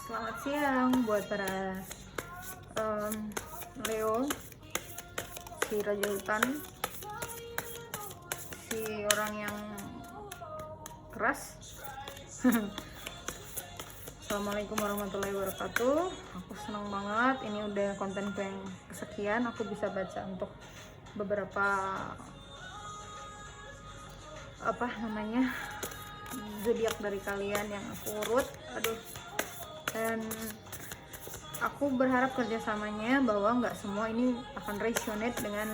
Selamat siang buat para Leo, si Raja Hutan, si orang yang keras. Assalamualaikum warahmatullahi wabarakatuh. Aku senang banget, ini udah kontenku yang kesekian. Aku bisa baca untuk beberapa zodiak dari kalian yang aku urut. Dan aku berharap kerjasamanya bahwa nggak semua ini akan resonate dengan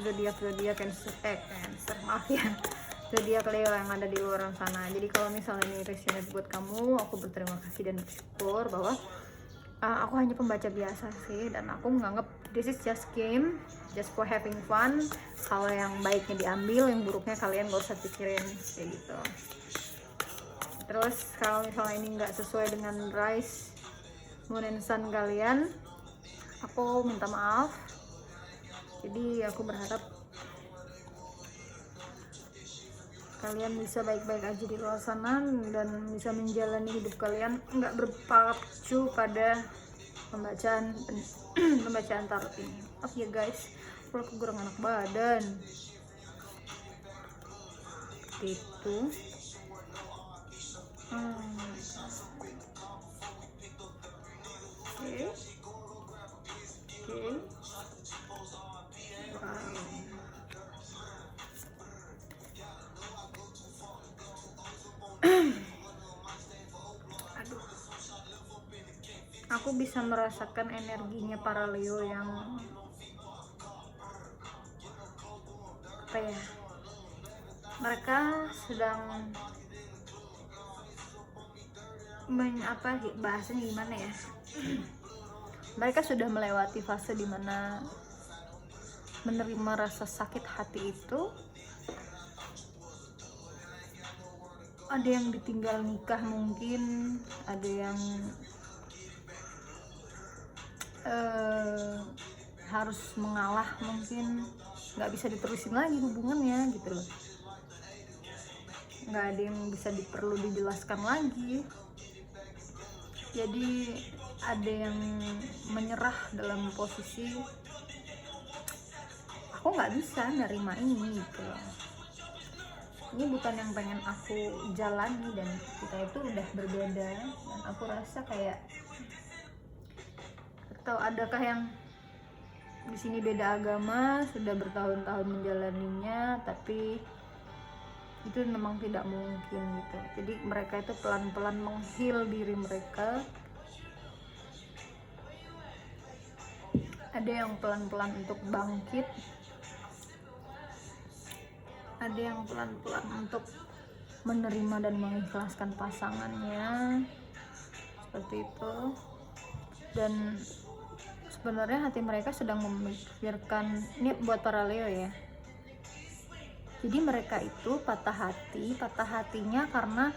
zodiak Cancer, maaf ya, zodiak Leo yang ada di luar sana. Jadi kalau misalnya ini resonate buat kamu, aku berterima kasih dan bersyukur bahwa aku hanya pembaca biasa sih, dan aku menganggap this is just game, just for having fun. Kalau yang baiknya diambil, yang buruknya kalian gak usah pikirin, kayak gitu. Terus kalau misalnya ini nggak sesuai dengan rise, moon and sun kalian, aku minta maaf. Jadi aku berharap kalian bisa baik-baik aja di luar sana dan bisa menjalani hidup kalian nggak berpacu pada pembacaan tarot ini. Oke guys, kalau aku kurang enak badan gitu. Oke. Aduh, aku bisa merasakan energinya para Leo yang mereka sedang bahasanya gimana ya, mereka sudah melewati fase dimana menerima rasa sakit hati itu. Ada yang ditinggal nikah, mungkin ada yang harus mengalah, mungkin nggak bisa diterusin lagi hubungannya gitu loh, nggak ada yang bisa perlu dijelaskan lagi. Jadi ada yang menyerah dalam posisi aku nggak bisa nerima ini gitu loh. Ini bukan yang pengen aku jalani, dan kita itu udah berbeda, dan aku rasa kayak, atau adakah yang di sini beda agama, sudah bertahun-tahun menjalaninya, tapi itu memang tidak mungkin gitu. Jadi mereka itu pelan-pelan menghil diri mereka. Ada yang pelan-pelan untuk bangkit, ada yang pelan-pelan untuk menerima dan mengikhlaskan pasangannya, seperti itu. Dan sebenarnya hati mereka sedang memikirkan, ini buat para Leo ya, jadi mereka itu patah hatinya karena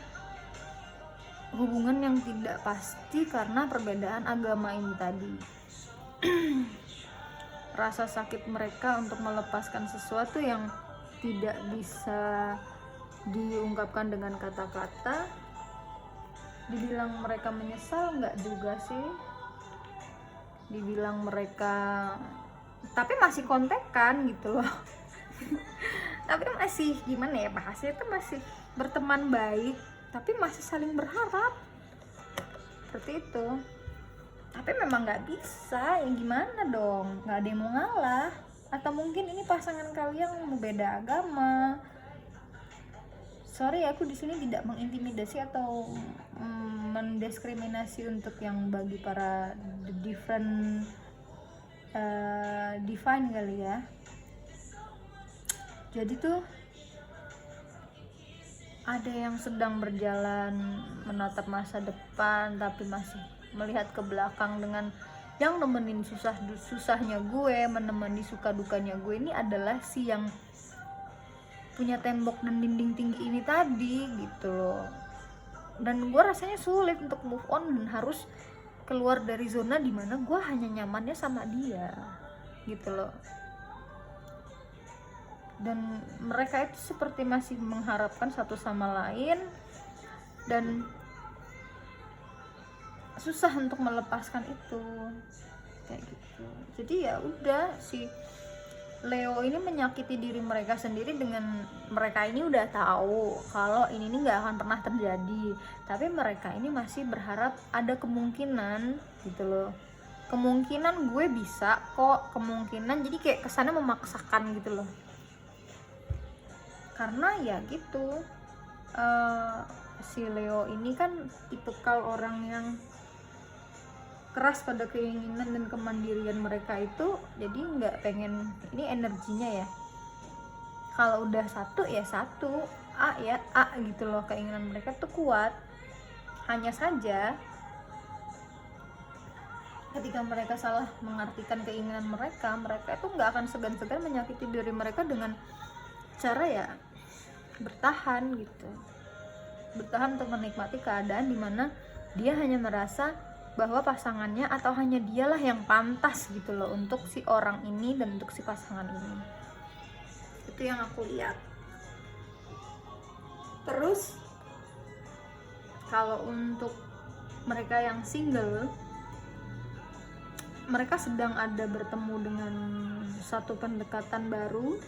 hubungan yang tidak pasti, karena perbedaan agama ini tadi. Rasa sakit mereka untuk melepaskan sesuatu yang tidak bisa diungkapkan dengan kata-kata. Dibilang mereka menyesal nggak juga sih, dibilang mereka tapi masih kontekan gitu loh. Tapi masih gimana ya, bahasanya itu masih berteman baik, tapi masih saling berharap, seperti itu. Tapi memang nggak bisa, ya gimana dong, nggak ada yang mau ngalah. Atau mungkin ini pasangan kalian beda agama. Sorry, aku di sini tidak mengintimidasi atau mendiskriminasi untuk yang bagi para the different divine kali ya. Jadi tuh ada yang sedang berjalan menatap masa depan, tapi masih melihat ke belakang dengan yang nemenin susahnya gue, menemani suka dukanya gue. Ini adalah si yang punya tembok dan dinding tinggi ini tadi gitu loh. Dan gue rasanya sulit untuk move on dan harus keluar dari zona dimana gue hanya nyamannya sama dia gitu loh. Dan mereka itu seperti masih mengharapkan satu sama lain, dan susah untuk melepaskan itu kayak gitu. Jadi ya udah, si Leo ini menyakiti diri mereka sendiri dengan mereka ini udah tahu kalau ini nih nggak akan pernah terjadi, tapi mereka ini masih berharap ada kemungkinan gitu loh, kemungkinan gue bisa kok, kemungkinan, jadi kayak kesannya memaksakan gitu loh. Karena ya gitu, si Leo ini kan tipikal orang yang keras pada keinginan dan kemandirian mereka itu, jadi nggak pengen, ini energinya ya, kalau udah satu ya satu, A ya A gitu loh, keinginan mereka tuh kuat. Hanya saja ketika mereka salah mengartikan keinginan mereka, mereka itu nggak akan segan-segan menyakiti diri mereka dengan cara ya bertahan gitu, bertahan untuk menikmati keadaan dimana dia hanya merasa bahwa pasangannya atau hanya dialah yang pantas gitu loh untuk si orang ini dan untuk si pasangan ini. Itu yang aku lihat. Terus kalau untuk mereka yang single, mereka sedang ada bertemu dengan satu pendekatan baru.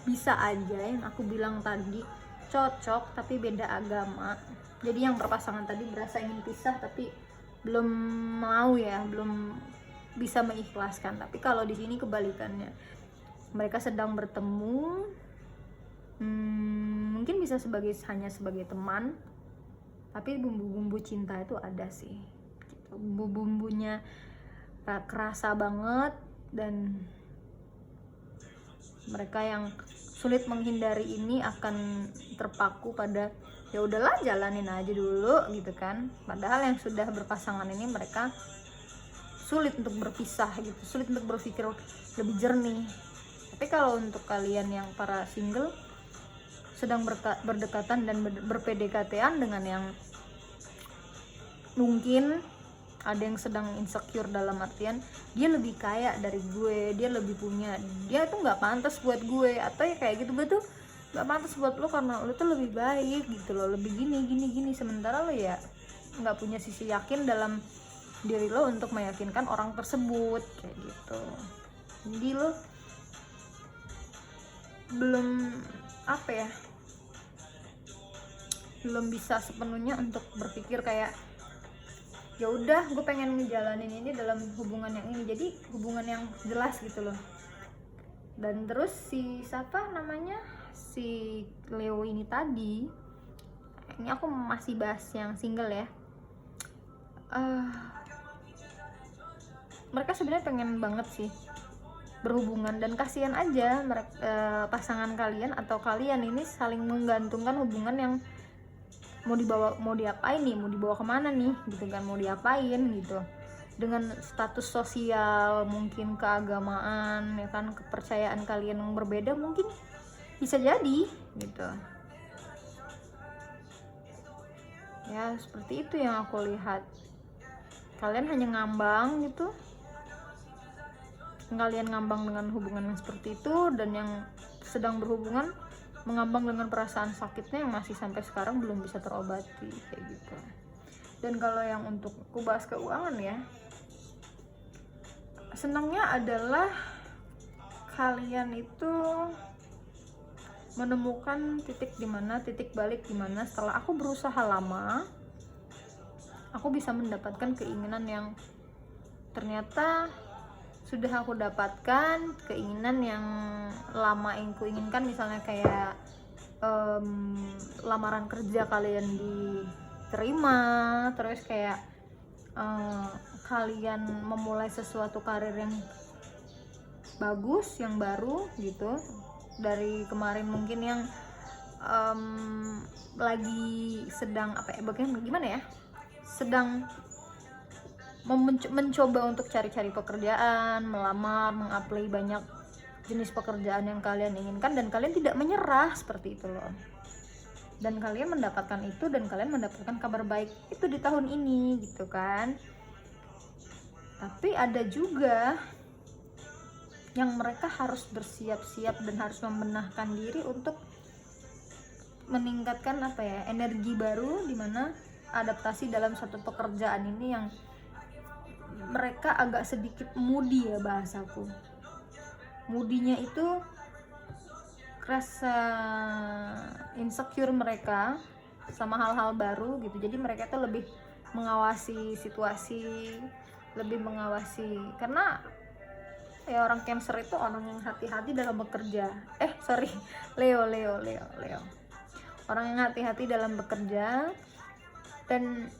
Bisa aja yang aku bilang tadi cocok tapi beda agama. Jadi yang berpasangan tadi berasa ingin pisah tapi belum mau ya, belum bisa mengikhlaskan. Tapi kalau di sini kebalikannya, mereka sedang bertemu, mungkin bisa hanya sebagai teman, tapi bumbu-bumbu cinta itu ada sih gitu. Bumbu-bumbunya kerasa banget, dan mereka yang sulit menghindari ini akan terpaku pada ya udahlah jalanin aja dulu gitu kan. Padahal yang sudah berpasangan ini mereka sulit untuk berpisah gitu, sulit untuk berpikir lebih jernih. Tapi kalau untuk kalian yang para single sedang berdekatan dan ber-PDKT-an dengan yang mungkin ada yang sedang insecure, dalam artian dia lebih kaya dari gue, dia lebih punya, dia tuh nggak pantas buat gue, atau ya kayak gitu, gue tuh nggak pantas buat lo karena lo tuh lebih baik gitu lo, lebih gini, sementara lo ya nggak punya sisi yakin dalam diri lo untuk meyakinkan orang tersebut kayak gitu. Jadi lo belum belum bisa sepenuhnya untuk berpikir kayak ya udah gue pengen ngejalanin ini dalam hubungan yang ini, jadi hubungan yang jelas gitu loh. Dan terus si Leo ini tadi, ini aku masih bahas yang single ya, mereka sebenarnya pengen banget sih berhubungan, dan kasihan aja pasangan kalian atau kalian ini saling menggantungkan hubungan yang mau diapain nih, mau dibawa kemana nih gitu kan, mau diapain gitu, dengan status sosial, mungkin keagamaan ya kan, kepercayaan kalian yang berbeda mungkin bisa jadi gitu ya. Seperti itu yang aku lihat, kalian hanya ngambang gitu, kalian ngambang dengan hubungan yang seperti itu, dan yang sedang berhubungan mengambang dengan perasaan sakitnya yang masih sampai sekarang belum bisa terobati kayak gitu. Dan kalau yang untuk aku bahas keuangan ya, senangnya adalah kalian itu menemukan titik balik dimana setelah aku berusaha lama, aku bisa mendapatkan keinginan yang ternyata sudah aku dapatkan, keinginan yang lama yang kuinginkan, misalnya kayak lamaran kerja kalian diterima, terus kayak kalian memulai sesuatu karir yang bagus, yang baru gitu, dari kemarin mungkin yang lagi sedang gimana ya, sedang mencoba untuk cari-cari pekerjaan, melamar, mengapply banyak jenis pekerjaan yang kalian inginkan, dan kalian tidak menyerah seperti itu loh. Dan kalian mendapatkan itu, dan kalian mendapatkan kabar baik itu di tahun ini gitu kan. Tapi ada juga yang mereka harus bersiap-siap dan harus membenahkan diri untuk meningkatkan energi baru, dimana adaptasi dalam satu pekerjaan ini yang mereka agak sedikit moody ya bahasaku. Moodinya itu rasa insecure mereka sama hal-hal baru gitu. Jadi mereka tuh lebih mengawasi situasi, lebih mengawasi, karena ya orang Cancer itu orang yang hati-hati dalam bekerja. Leo. Orang yang hati-hati dalam bekerja, dan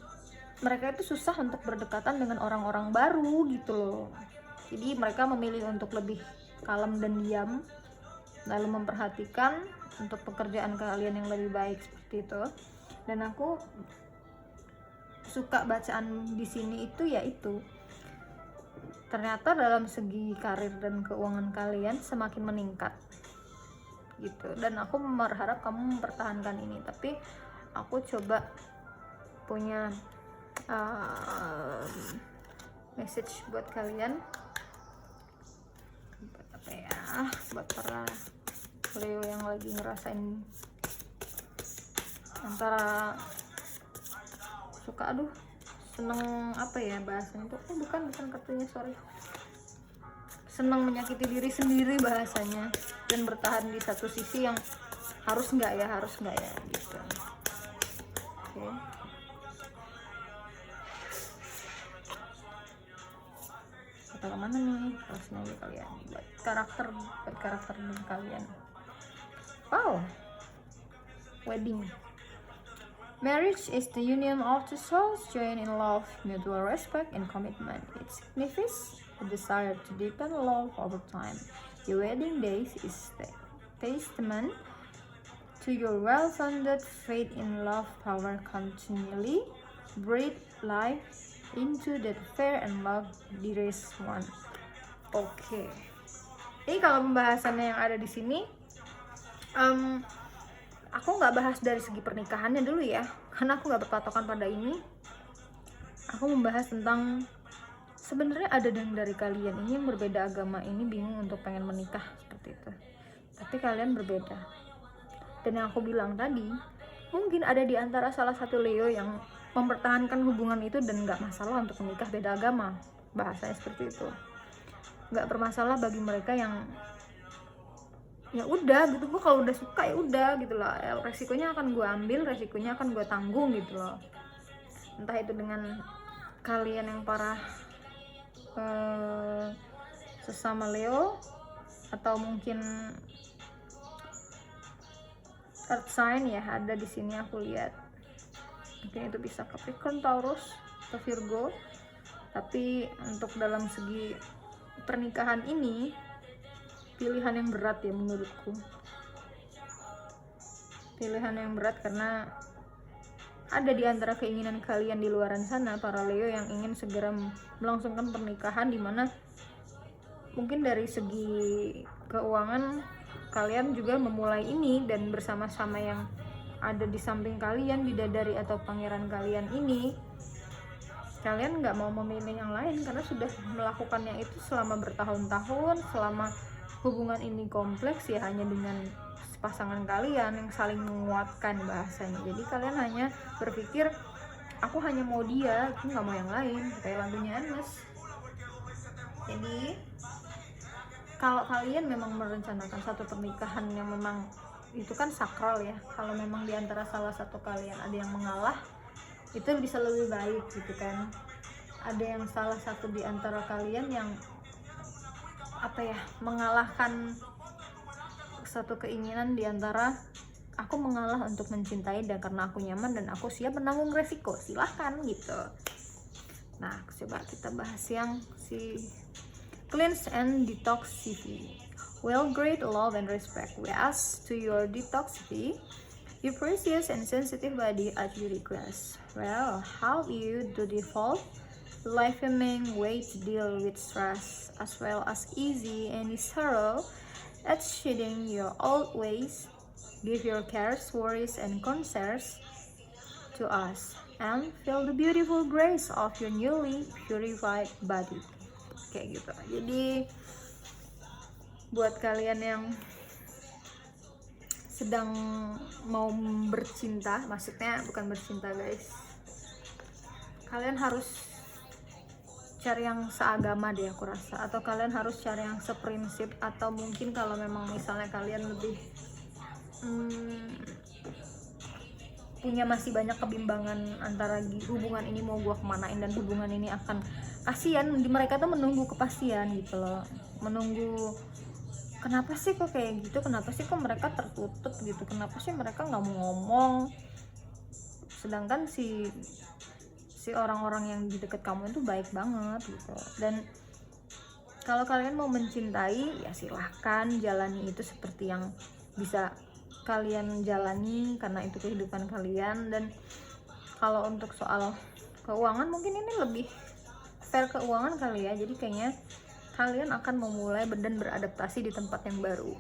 mereka itu susah untuk berdekatan dengan orang-orang baru gitu loh. Jadi mereka memilih untuk lebih kalem dan diam, lalu memperhatikan untuk pekerjaan kalian yang lebih baik seperti itu. Dan aku suka bacaan di sini itu yaitu ternyata dalam segi karir dan keuangan kalian semakin meningkat gitu, dan aku berharap kamu mempertahankan ini. Tapi aku coba punya message buat kalian, buat apa ya, buat para Leo yang lagi ngerasain antara suka seneng apa ya bahasanya tuh, bukan kartunya, sorry, seneng menyakiti diri sendiri bahasanya, dan bertahan di satu sisi yang harus nggak ya gitu. Oke. Atau kemana nih rasanya kalian buat karakter kalian. Wow, wedding. Marriage is the union of two souls joined in love, mutual respect, and commitment. It signifies a desire to deepen love over time. Your wedding days is the testament to your well-founded faith in love power. Continually breathe life into that fair and love dearest one. Oke. Ini kalau pembahasannya yang ada di sini, aku nggak bahas dari segi pernikahannya dulu ya, karena aku nggak berpatokan pada ini. Aku membahas tentang sebenarnya ada dari kalian ini yang berbeda agama ini bingung untuk pengen menikah seperti itu, tapi kalian berbeda. Dan yang aku bilang tadi, mungkin ada di antara salah satu Leo yang mempertahankan hubungan itu dan nggak masalah untuk menikah beda agama, bahasanya seperti itu. Nggak bermasalah bagi mereka yang ya udah gitu, gue kalau udah suka ya udah gitu loh, resikonya akan gue ambil, resikonya akan gue tanggung gitu loh. Entah itu dengan kalian yang para sesama Leo, atau mungkin earth sign ya, ada di sini aku lihat. Mungkin itu bisa Capricorn, Taurus, atau Virgo. Tapi untuk dalam segi pernikahan ini pilihan yang berat ya menurutku, pilihan yang berat, karena ada di antara keinginan kalian di luaran sana para Leo yang ingin segera melangsungkan pernikahan, dimana mungkin dari segi keuangan kalian juga memulai ini, dan bersama-sama yang ada di samping kalian, bidadari atau pangeran kalian ini, kalian nggak mau memilih yang lain karena sudah melakukannya itu selama bertahun-tahun. Selama hubungan ini kompleks ya hanya dengan pasangan kalian yang saling menguatkan bahasanya. Jadi kalian hanya berpikir aku hanya mau dia, aku nggak mau yang lain, kayak lagunya Anes. Jadi kalau kalian memang merencanakan satu pernikahan yang memang itu kan sakral ya, kalau memang diantara salah satu kalian ada yang mengalah, itu bisa lebih baik gitu kan. Ada yang salah satu di antara kalian yang mengalahkan satu keinginan di antara aku mengalah untuk mencintai dan karena aku nyaman dan aku siap menanggung resiko, silahkan gitu. Nah, coba kita bahas yang si cleanse and detoxify. Well, great love and respect we ask to your detoxify, your precious and sensitive body at your request. Well, how you do default life-giving way to deal with stress, as well as easy any sorrow at shedding your old ways. Give your cares, worries, and concerns to us, and feel the beautiful grace of your newly purified body. Kayak gitu. Jadi buat kalian yang sedang mau bercinta, maksudnya bukan bercinta guys, kalian harus cari yang seagama deh aku rasa, atau kalian harus cari yang seprinsip, atau mungkin kalau memang misalnya kalian lebih punya masih banyak kebimbangan antara hubungan ini mau gua kemanain dan hubungan ini akan, kasihan di mereka tuh menunggu kepastian gitu loh, menunggu kenapa sih kok kayak gitu, kenapa sih kok mereka tertutup gitu, kenapa sih mereka nggak mau ngomong, sedangkan si orang-orang yang di dekat kamu itu baik banget gitu. Dan kalau kalian mau mencintai ya silahkan jalani itu seperti yang bisa kalian jalani karena itu kehidupan kalian. Dan kalau untuk soal keuangan mungkin ini lebih fair keuangan kali ya, jadi kayaknya kalian akan memulai dan beradaptasi di tempat yang baru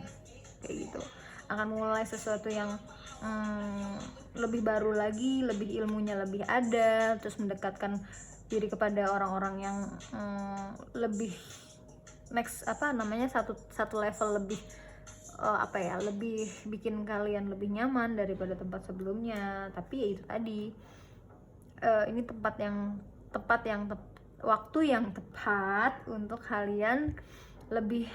kayak gitu, akan mulai sesuatu yang lebih baru lagi, lebih ilmunya lebih ada, terus mendekatkan diri kepada orang-orang yang lebih next satu level lebih lebih bikin kalian lebih nyaman daripada tempat sebelumnya. Tapi ya itu tadi, ini waktu yang tepat untuk kalian lebih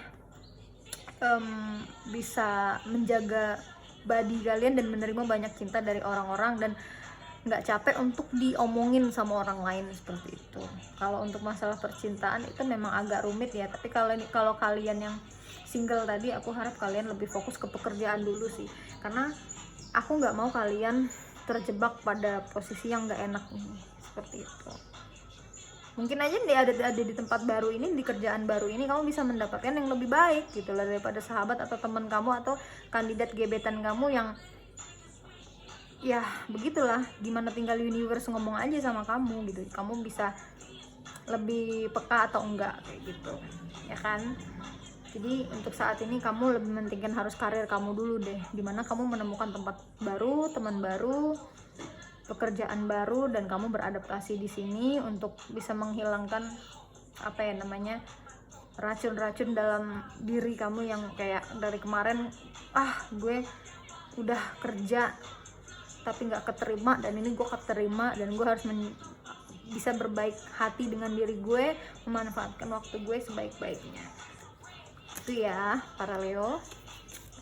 bisa menjaga body kalian dan menerima banyak cinta dari orang-orang dan nggak capek untuk diomongin sama orang lain seperti itu. Kalau untuk masalah percintaan itu memang agak rumit ya, tapi kalau kalian yang single tadi, aku harap kalian lebih fokus ke pekerjaan dulu sih, karena aku nggak mau kalian terjebak pada posisi yang nggak enak ini seperti itu. Mungkin aja ada di tempat baru ini, di kerjaan baru ini kamu bisa mendapatkan yang lebih baik gitu lah daripada sahabat atau teman kamu atau kandidat gebetan kamu yang ya begitulah, gimana tinggal universe ngomong aja sama kamu gitu, kamu bisa lebih peka atau enggak kayak gitu ya kan. Jadi untuk saat ini kamu lebih mementingkan harus karir kamu dulu deh, dimana kamu menemukan tempat baru, teman baru, pekerjaan baru, dan kamu beradaptasi di sini untuk bisa menghilangkan racun-racun dalam diri kamu yang kayak dari kemarin gue udah kerja tapi nggak keterima, dan ini gue keterima dan gue harus bisa berbaik hati dengan diri gue, memanfaatkan waktu gue sebaik-baiknya. Itu ya para Leo,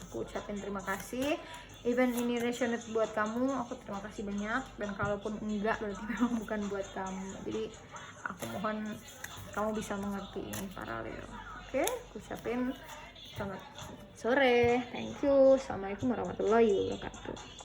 aku ucapin terima kasih. Event ini resonate buat kamu, aku terima kasih banyak, dan kalaupun enggak berarti memang bukan buat kamu. Jadi aku mohon kamu bisa mengerti ini para Leo. Oke, aku ucapin selamat sore, thank you, assalamualaikum warahmatullahi wabarakatuh.